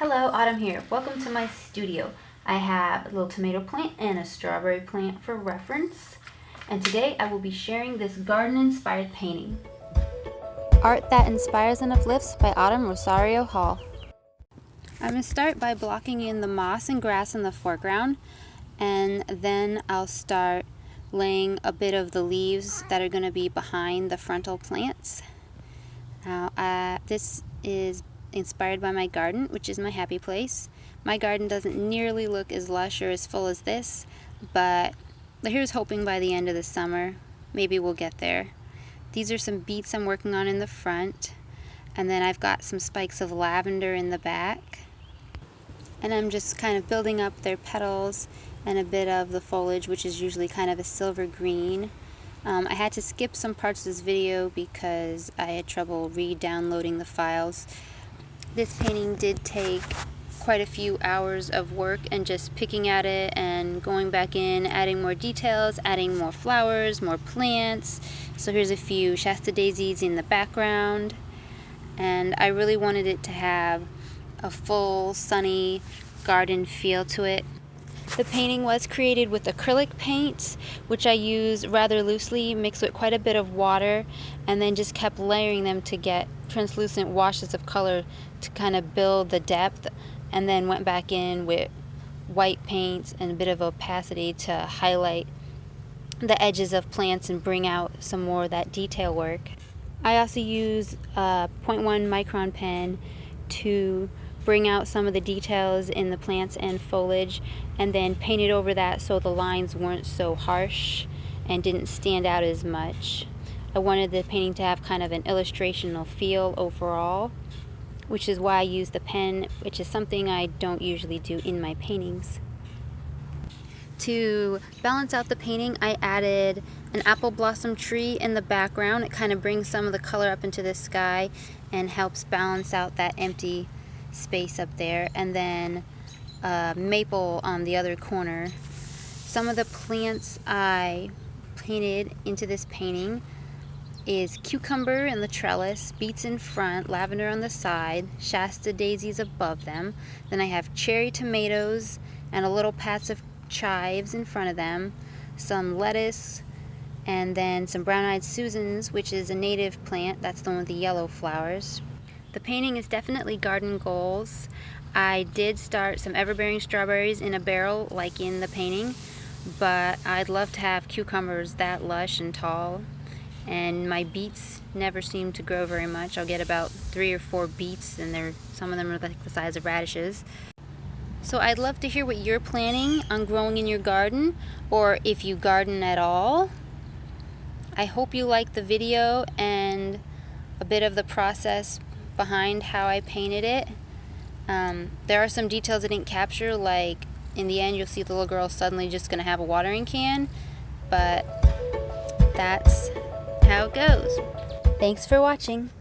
Hello, Autumn here. Welcome to my studio. I have a little tomato plant and a strawberry plant for reference. And today I will be sharing this garden-inspired painting. Art that Inspires and Uplifts by Autumn Rosario Hall. I'm going to start by blocking in the moss and grass in the foreground, and then I'll start laying a bit of the leaves that are going to be behind the frontal plants. Now, this is inspired by my garden, which is my happy place. My garden doesn't nearly look as lush or as full as this, but here's hoping by the end of the summer, maybe we'll get there. These are some beets I'm working on in the front, and then I've got some spikes of lavender in the back. And I'm just kind of building up their petals and a bit of the foliage, which is usually kind of a silver green. I had to skip some parts of this video because I had trouble re-downloading the files. This painting did take quite a few hours of work and just picking at it and going back in, adding more details, adding more flowers, more plants. So here's a few Shasta daisies in the background. And I really wanted it to have a full, sunny garden feel to it. The painting was created with acrylic paint, which I use rather loosely, mixed with quite a bit of water, and then just kept layering them to get translucent washes of color to kind of build the depth, and then went back in with white paint and a bit of opacity to highlight the edges of plants and bring out some more of that detail work. I also use a 0.1 micron pen to bring out some of the details in the plants and foliage, and then painted over that so the lines weren't so harsh and didn't stand out as much. I wanted the painting to have kind of an illustrational feel overall, which is why I used the pen, which is something I don't usually do in my paintings. To balance out the painting, I added an apple blossom tree in the background. It kind of brings some of the color up into the sky and helps balance out that empty space up there, and then maple on the other corner. Some of the plants I painted into this painting is cucumber in the trellis, beets in front, lavender on the side, Shasta daisies above them. Then I have cherry tomatoes and a little patch of chives in front of them, some lettuce, and then some brown-eyed Susans, which is a native plant. That's the one with the yellow flowers. The painting is definitely garden goals. I did start some everbearing strawberries in a barrel like in the painting, but I'd love to have cucumbers that lush and tall, and my beets never seem to grow very much. I'll get about 3 or 4 beets, and some of them are like the size of radishes. So I'd love to hear what you're planning on growing in your garden, or if you garden at all. I hope you like the video and a bit of the process behind how I painted it. There are some details I didn't capture, like in the end you'll see the little girl suddenly just gonna have a watering can, but that's how it goes. Thanks for watching.